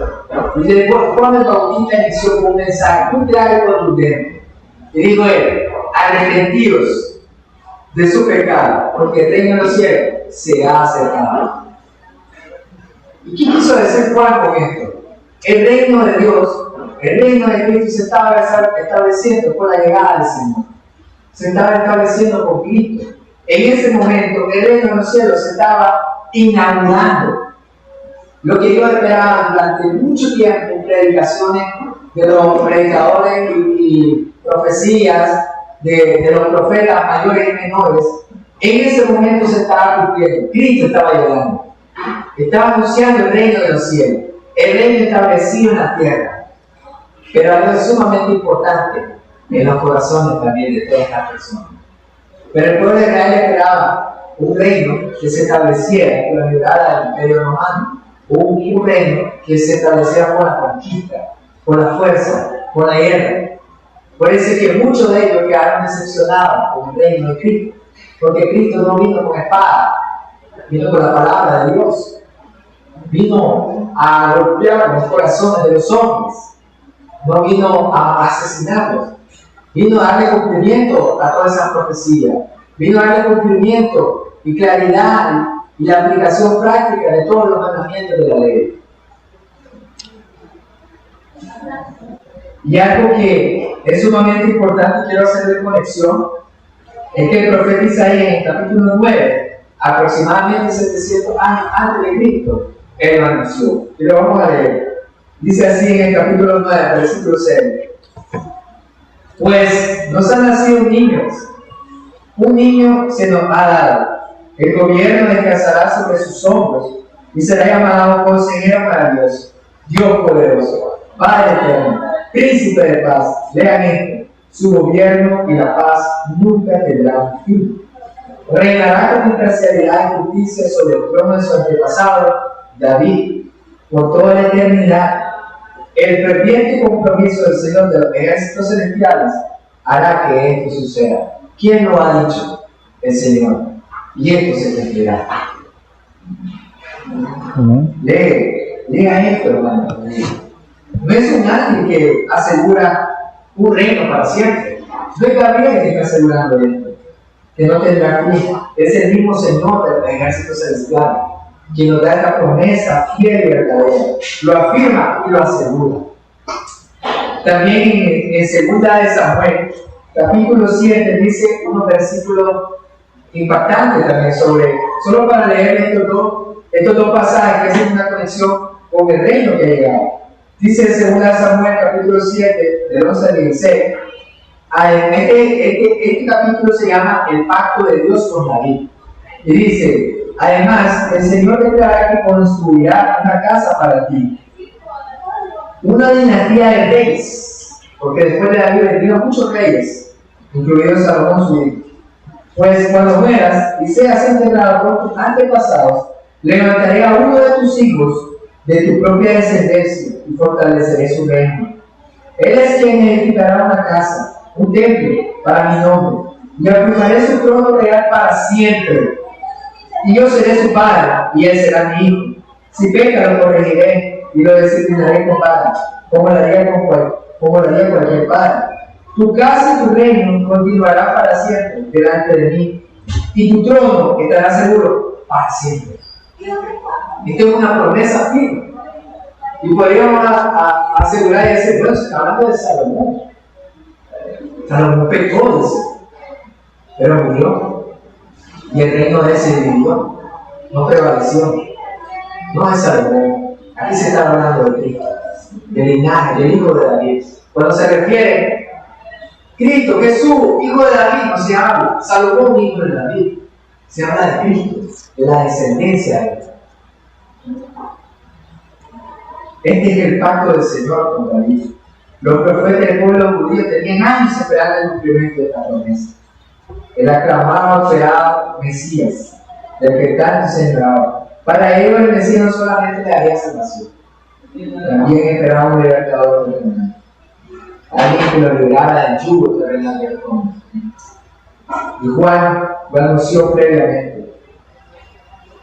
Y después Juan el Bautista inició con un mensaje muy claro y contundente. Y dijo él: arrepentidos de su pecado, porque el reino de los cielos se ha acercado. ¿Y qué quiso decir Juan con esto? El reino de Dios, el reino de Cristo se estaba estableciendo con la llegada del Señor. Se estaba estableciendo con Cristo. En ese momento, el reino de los cielos se estaba inaugurando. Lo que yo esperaba durante mucho tiempo en predicaciones de los predicadores y profecías de los profetas mayores y menores, en ese momento se estaba cumpliendo. Cristo estaba llegando. Estaba anunciando el reino de los cielos, el reino establecido en la tierra. Pero algo sumamente importante en los corazones también de todas las personas. Pero el pueblo de Israel esperaba un reino que se estableciera con la llegada del Imperio Romano, un reino que se estableciera por la conquista, por la fuerza, por la guerra. Por eso es que muchos de ellos quedaron decepcionados con el reino de Cristo, porque Cristo no vino con espada, vino con la palabra de Dios. Vino a golpear los corazones de los hombres, no vino a asesinarlos, vino a darle cumplimiento a toda esa profecía, vino a darle cumplimiento y claridad y la aplicación práctica de todos los mandamientos de la ley. Y algo que es sumamente importante, quiero hacer de conexión, es que el profeta Isaías en el capítulo 9, aproximadamente 700 años antes de Cristo, él lo anunció. Y lo vamos a leer. Dice así en el capítulo 9, versículo 6. Pues nos han nacido niños, un niño se nos ha dado, el gobierno descansará sobre sus hombros y será llamado Consejero Maravilloso, Dios Poderoso, Padre Eterno, Príncipe de Paz. Lean esto: su gobierno y la paz nunca tendrán fin. Reinará con imparcialidad y justicia sobre el trono de su antepasado David por toda la eternidad. El ferviente compromiso del Señor de los ejércitos celestiales hará que esto suceda. ¿Quién lo ha dicho? El Señor. Y esto se cumplirá. Lea esto, hermano. No es un ángel que asegura un reino para siempre. No es Gabriel que está asegurando esto, que no tendrá fin. Es el mismo Señor de los ejércitos celestiales quien nos da esta promesa fiel y verdadera. Lo afirma y lo asegura. También en 2 de Samuel, capítulo 7, dice unos versículos impactantes también solo para leer estos dos pasajes que hacen una conexión con el reino que ha llegado. Dice en 2 de Samuel, capítulo 7, del 11 al 16. Este capítulo se llama El Pacto de Dios con David. Y dice: además, el Señor declara que construirá una casa para ti, una dinastía de reyes, porque después de David vendrían muchos reyes, incluido Salomón su hijo. Pues cuando mueras y seas enterrado por tus antepasados, levantaré a uno de tus hijos de tu propia descendencia y fortaleceré su reino. Él es quien edificará una casa, un templo para mi nombre, y afirmaré su trono real para siempre. Y yo seré su padre, y él será mi hijo. Si peca, lo corregiré y lo disciplinaré con vara, como lo haría cualquier padre. Tu casa y tu reino continuará para siempre delante de mí, y tu trono estará seguro para siempre. Esta es una promesa firme. Y podríamos asegurar y decir: bueno, se está hablando de Salomón. Salomón pecó, dice, pero murió. Y el reino de él se dividió, no prevaleció. No es Salomón. Aquí se está hablando de Cristo, del linaje, del hijo de David. Cuando se refiere Cristo, Jesús, hijo de David, no se habla Salomón, hijo de David. Se habla de Cristo, de la descendencia de él. Este es el pacto del Señor con David. Los profetas del pueblo judío tenían años esperando el cumplimiento de esta promesa. El aclamado, esperado Mesías, del que tanto se ignoraba. Para ellos el Mesías no solamente le haría salvación, también esperaba un libertador del mundo, alguien que lo librara del yugo terrenal del hombre. Y Juan lo anunció previamente: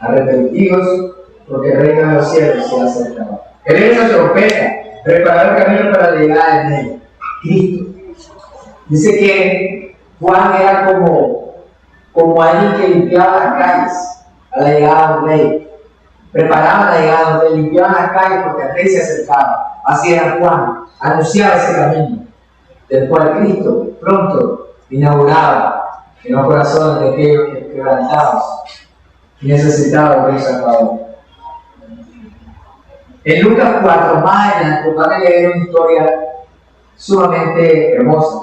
arrepentidos, porque el reino de los cielos se ha acercado. Él es una trompeta, preparar el camino para la llegada del Rey, Cristo. Dice que Juan era como alguien que limpiaba las calles a la llegada del Rey. Preparaba la llegada del Rey, limpiaba las calles porque el Rey se acercaba. Así era Juan, anunciaba ese camino, del cual Cristo pronto inauguraba en los corazones de aquellos que quebrantados y necesitados de un Salvador. En Lucas 4, más adelante, van a leer una historia sumamente hermosa.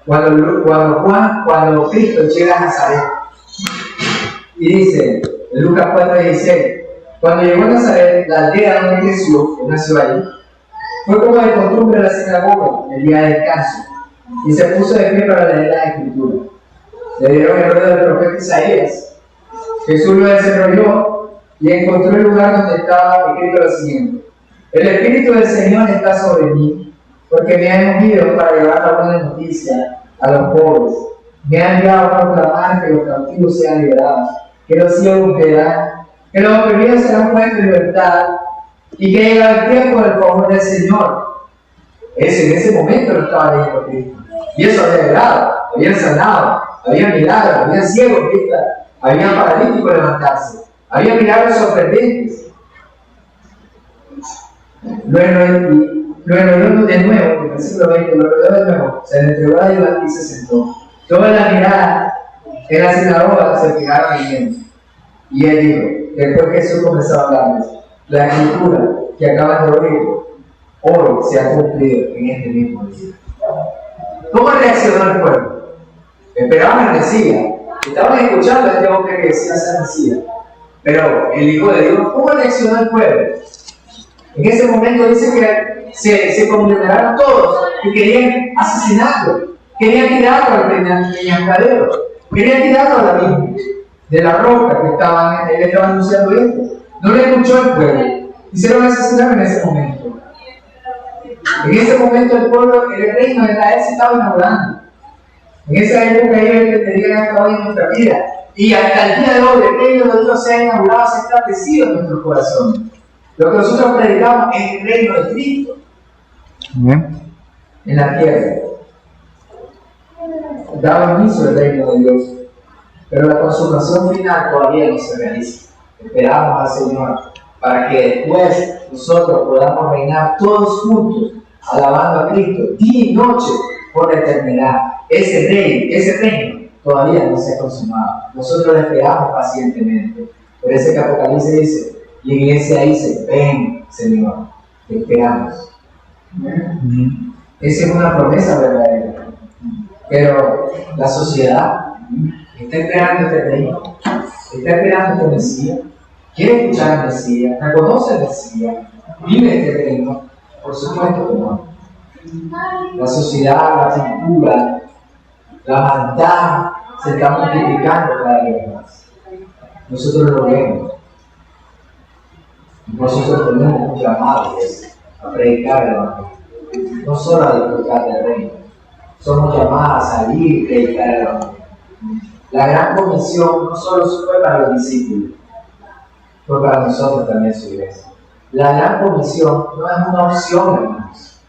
Cuando Cristo llega a Nazaret, y dice en Lucas 4:16: cuando llegó a Nazaret, la aldea donde creció, que nació allí, fue como de costumbre la sinagoga el día de descanso, y se puso de pie para leer la Escritura. Le dieron el rollo del profeta Isaías. Jesús lo desenrolló y encontró el lugar donde estaba escrito lo siguiente: el Espíritu del Señor está sobre mí, porque me ha ungido para llevar la buena noticia a los pobres. Me ha enviado a proclamar que los cautivos sean liberados, que los ciegos verán, que los oprimidos serán puestos en libertad, y que llega el tiempo del favor del Señor. En ese momento lo estaba leyendo Cristo. Y eso había llegado, habían sanado, había milagros, había ciegos, había paralíticos levantarse, había milagros sorprendentes. Lo enrolló de nuevo, en el versículo 20, lo enrolló de nuevo, se le entregó la ayuda y se sentó. Toda la mirada en la sinagoga se fijaron en él. Y él dijo, después que Jesús comenzó a hablarles, la escritura que acaban de oír, hoy se ha cumplido en este mismo día. ¿Cómo reaccionó el pueblo? Esperaban al Mesías. Estaban escuchando a este hombre que decía ser Mesías. Pero el Hijo de Dios, ¿cómo reaccionó el pueblo? En ese momento dice que se conglomeraron todos y querían asesinarlo. Querían tirarlo al peñascadero. Querían tirarlo a la misma de la roca que él estaba anunciando esto. No le escuchó el pueblo. Hicieron asesinar en ese momento. En ese momento el pueblo, el reino de Israel se estaba inaugurando. En esa época ellos entendían hasta hoy en nuestra vida. Y hasta el día de hoy el reino de Dios se ha inaugurado, se ha establecido en nuestros corazones. Lo que nosotros predicamos es el reino de Cristo. En la tierra. Da inicio el reino de Dios. Pero la consumación final todavía no se realiza. Esperamos al Señor para que después nosotros podamos reinar todos juntos, alabando a Cristo, día y noche, por la eternidad. Ese reino todavía no se ha consumado. Nosotros le esperamos pacientemente. Por eso que Apocalipsis dice, y en ese ahí dice, ven, Señor, te esperamos. Esa es una promesa verdadera. Pero la sociedad está esperando este reino, está esperando este Mesías, quiere escuchar al Mesías, reconoce al Mesías, vive este reino. Por supuesto que no. La sociedad, la cultura, la maldad se está multiplicando cada día más. Nosotros lo vemos. Nosotros tenemos un llamado a predicar el Evangelio, no solo a disfrutar del reino. Somos llamados a salir y predicar el Evangelio. La gran comisión no solo fue para los discípulos, fue para nosotros también, su iglesia. La gran comisión no es una opción, hermanos,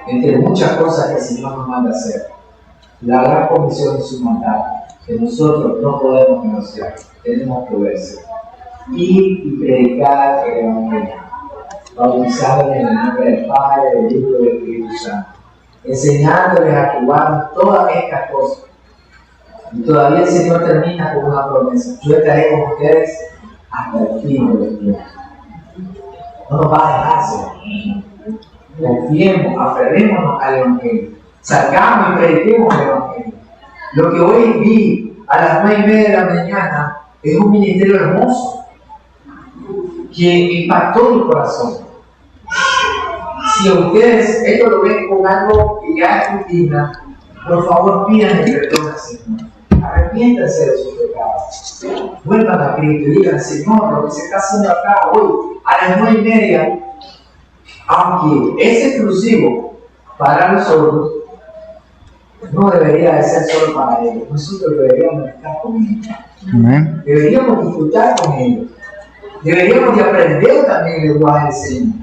entre muchas cosas que el Señor nos manda a hacer. La gran comisión es su mandato, que nosotros no podemos negociar, tenemos que obedecer. Ir y predicar el Evangelio, bautizarles en el nombre del Padre, del Hijo y del Espíritu Santo, enseñándoles a que guarden todas estas cosas. Y todavía el Señor termina con una promesa: yo estaré con ustedes hasta el fin de los tiempos. No nos va a dejar, Señor. Confiemos, aferrémonos al Evangelio, salgamos y prediquemos el Evangelio. Lo que hoy vi a las 9:30 de la mañana es un ministerio hermoso que impactó mi corazón. Si a ustedes esto lo ven con algo que ya es rutina, por favor pidan el perdón al Señor. Arrepiéntanse de sus pecados. Vuelvan a Cristo y digan: Señor, lo que se está haciendo acá hoy a las 9:30, aunque es exclusivo para nosotros, no debería de ser solo para ellos. Nosotros deberíamos estar con ellos. Amén. Deberíamos disfrutar con ellos. Deberíamos de aprender también el lenguaje del Señor.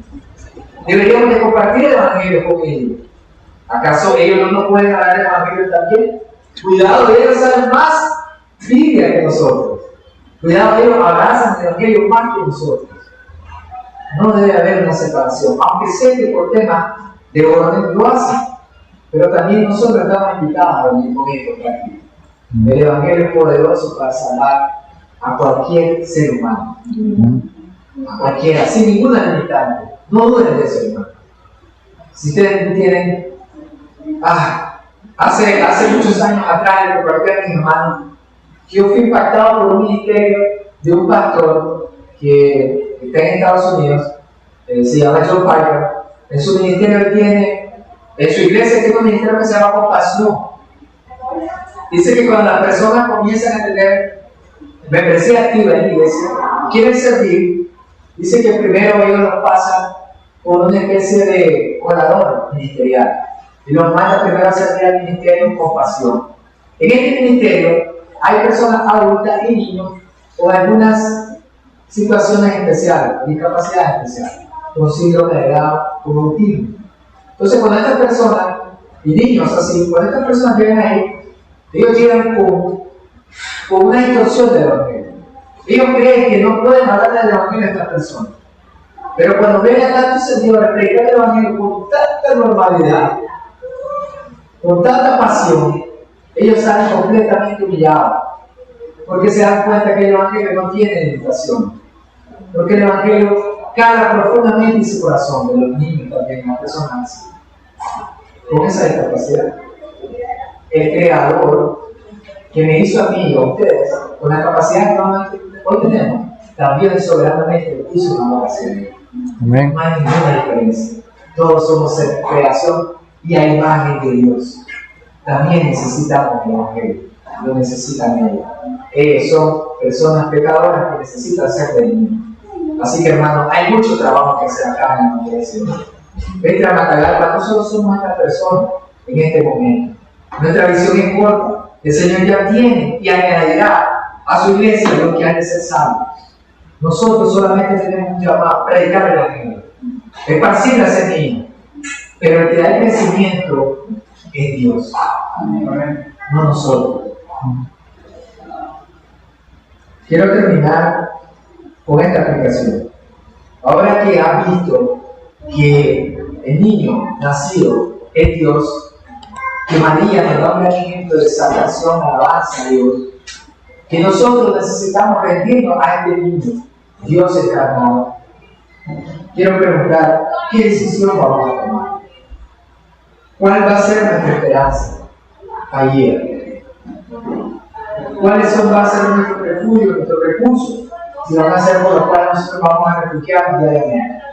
Deberíamos de compartir el Evangelio con ellos. ¿Acaso ellos no nos pueden hablar el Evangelio también? Cuidado, ellos saben más Biblia que nosotros. Cuidado, ellos abrazan el Evangelio más que nosotros. No debe haber una separación, aunque sé que por temas de orden lo hacen, pero también nosotros estamos invitados a venir con ellos aquí. El Evangelio es poderoso para salvar a cualquier ser humano, a cualquiera, sin ninguna limitante. No duden de eso, hermano. Si ustedes tienen, hace muchos años atrás le compartí a mi hermano que yo fui impactado por un ministerio de un pastor que está en Estados Unidos, se llama Joe Piper. En su ministerio tiene, en su iglesia tiene un ministerio que se llama Compasión. Dice que cuando las personas comienzan a tener membresía activa en la iglesia, quieren servir, dice que primero ellos los pasan por una especie de colador ministerial y los manda primero a servir al ministerio con pasión. En este ministerio hay personas adultas y niños con algunas situaciones especiales, discapacidades especiales, con síndrome de Down, con autismo. Entonces, cuando estas personas, y niños así, cuando estas personas llegan ahí, ellos llegan con una distorsión del evangelio. Ellos creen que no pueden hablar del evangelio a estas personas. Pero cuando ven a tantos seguidores predicar el evangelio con tanta normalidad, con tanta pasión, ellos salen completamente humillados. Porque se dan cuenta que el evangelio no tiene limitaciones. Porque el evangelio cala profundamente en su corazón, de los niños también, las personas así, con esa discapacidad. El Creador, que me hizo a mí y a ustedes, con la capacidad que hoy tenemos, también soberanamente hizo una vocación. No hay ninguna diferencia. Todos somos creación y a imagen de Dios. También necesitamos el evangelio, lo necesitan ellos. Son personas pecadoras que necesitan ser redimidos. Así que, hermano, hay mucho trabajo que hacer acá en la iglesia. Vete a Matagalpa, nosotros somos estas personas en este momento. Nuestra visión es corta. El Señor ya tiene y añadirá a su iglesia lo que han de ser salvos. Nosotros solamente tenemos un llamado a predicar el evangelio, esparcir la semilla, pero el que da el crecimiento es Dios, no nosotros. Quiero terminar con esta explicación. Ahora que has visto que el niño nacido es Dios, que María nos da un gran ejemplo de salvación, alabanza a Dios, que nosotros necesitamos rendirnos a este niño, Dios encarnado. Quiero preguntar, ¿qué decisión vamos a tomar? ¿Cuál va a ser nuestra esperanza ayer? ¿Cuáles va a ser nuestro refugio, nuestros recursos? Si van a ser por los cuales nosotros vamos a refugiarnos diariamente.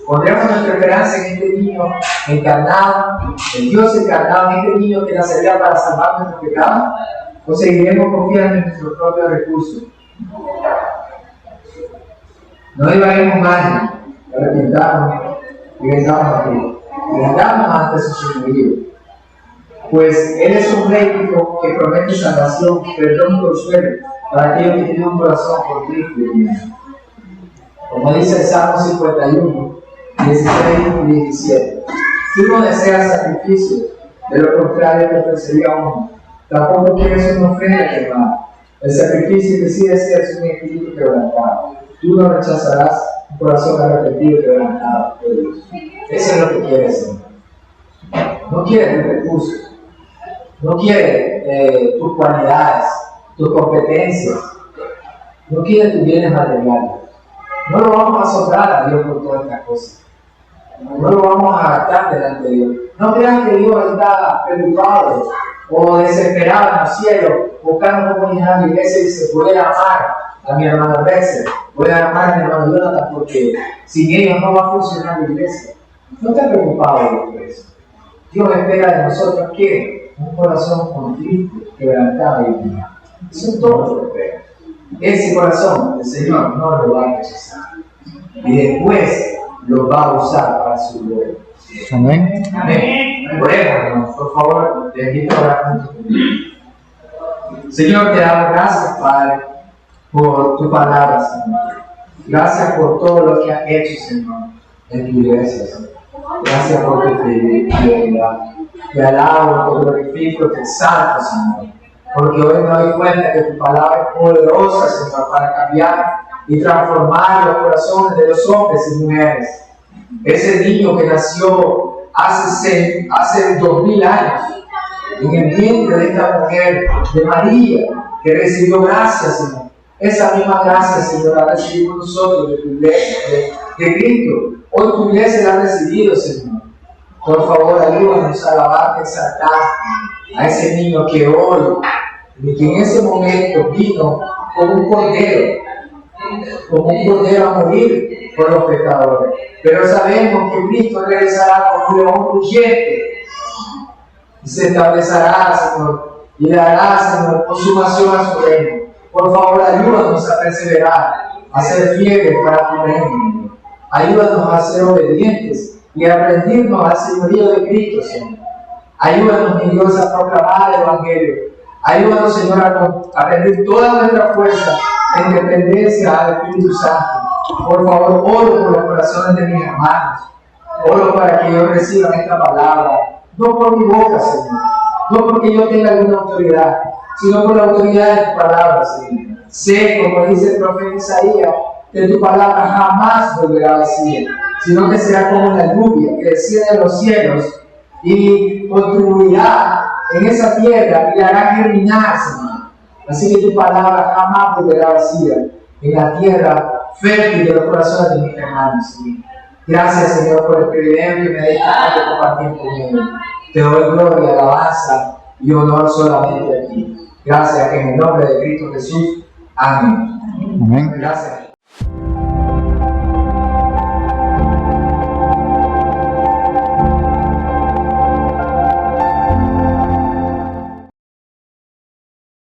Pondremos nuestra esperanza en este niño encarnado, en Dios encarnado, en este niño que nacería para salvar nuestros pecados, o seguiremos confiando en nuestros propios recursos. No divaguemos más, arrepentarnos y vengamos a Dios. Vengamos ante su señorío. Pues Él es un rey que promete salvación, perdón y consuelo para aquellos que tienen un corazón por Cristo y Dios. Como dice el Salmo 51, 16 y 17. Tú no deseas sacrificio, de lo contrario te ofrecería uno. Tampoco quieres una ofrenda quemada. El sacrificio que sí deseas es un espíritu quebrantado. Tú no rechazarás un corazón arrepentido y quebrantado de Dios. Eso es lo que quieres, Señor. No quieres tus recursos. No quieres tus cualidades, tus competencias. No quieres tus bienes materiales. No lo vamos a asombrar a Dios por todas estas cosas. No lo vamos a adaptar delante de Dios. No crean que Dios está preocupado o desesperado en los cielos, buscando cómo llenar la iglesia y dice: voy a amar a mi hermano Rexer, voy a amar a mi hermano Jonathan, porque sin ellos no va a funcionar la iglesia. No estés preocupado por eso. Dios espera de nosotros que un corazón contrito, quebrantado y humillado. Eso es todo lo que espera. Ese corazón el Señor no lo va a rechazar. Y después lo va a usar para su gloria. Amén. Amén. Oremos, hermanos, por favor, te invito a orar juntos conmigo. Señor, te damos gracias, Padre, por tu palabra, Señor. Gracias por todo lo que has hecho, Señor, en tu iglesia, Señor. Gracias por tu fidelidad. Te alabo, te glorifico, te exalto, Señor. Porque hoy me doy cuenta que tu palabra es poderosa, Señor, para cambiar y transformar los corazones de los hombres y mujeres. Ese niño que nació hace 2000 años en el vientre de esta mujer, de María, que recibió gracia, Señor. Esa misma gracia, Señor, la recibimos nosotros de tu iglesia, de Cristo. Hoy tu iglesia la ha recibido, Señor. Por favor, ayúdanos a alabarte, exaltar a ese niño que hoy, y que en ese momento vino como un cordero a morir por los pecadores. Pero sabemos que Cristo regresará como un león rugiente y se establecerá, Señor, y dará, Señor, consumación a su reino. Por favor, ayúdanos a perseverar, a ser fieles para tu reino. Ayúdanos a ser obedientes y a rendirnos al señorío de Cristo, Señor. Ayúdanos, mi Dios, a proclamar el Evangelio. Ayúdanos, Señor, a rendir toda nuestra fuerza en dependencia al Espíritu Santo. Por favor, oro por los corazones de mis hermanos. Oro para que ellos reciban esta palabra, no por mi boca, Señor, no porque yo tenga alguna autoridad, sino por la autoridad de tu palabra, Señor. Sé, como dice el profeta Isaías, que tu palabra jamás volverá vacía, sino que será como la lluvia que desciende de los cielos y contribuirá en esa tierra y la hará germinar, Señor. Así que tu palabra jamás volverá vacía en la tierra fértil de los corazones de mis hermanos, Señor. Gracias, Señor, por el privilegio que me dejas de compartir con ellos. Te doy gloria, alabanza y honor solamente a ti. Gracias, en el nombre de Cristo Jesús. Amén. Amén. Gracias.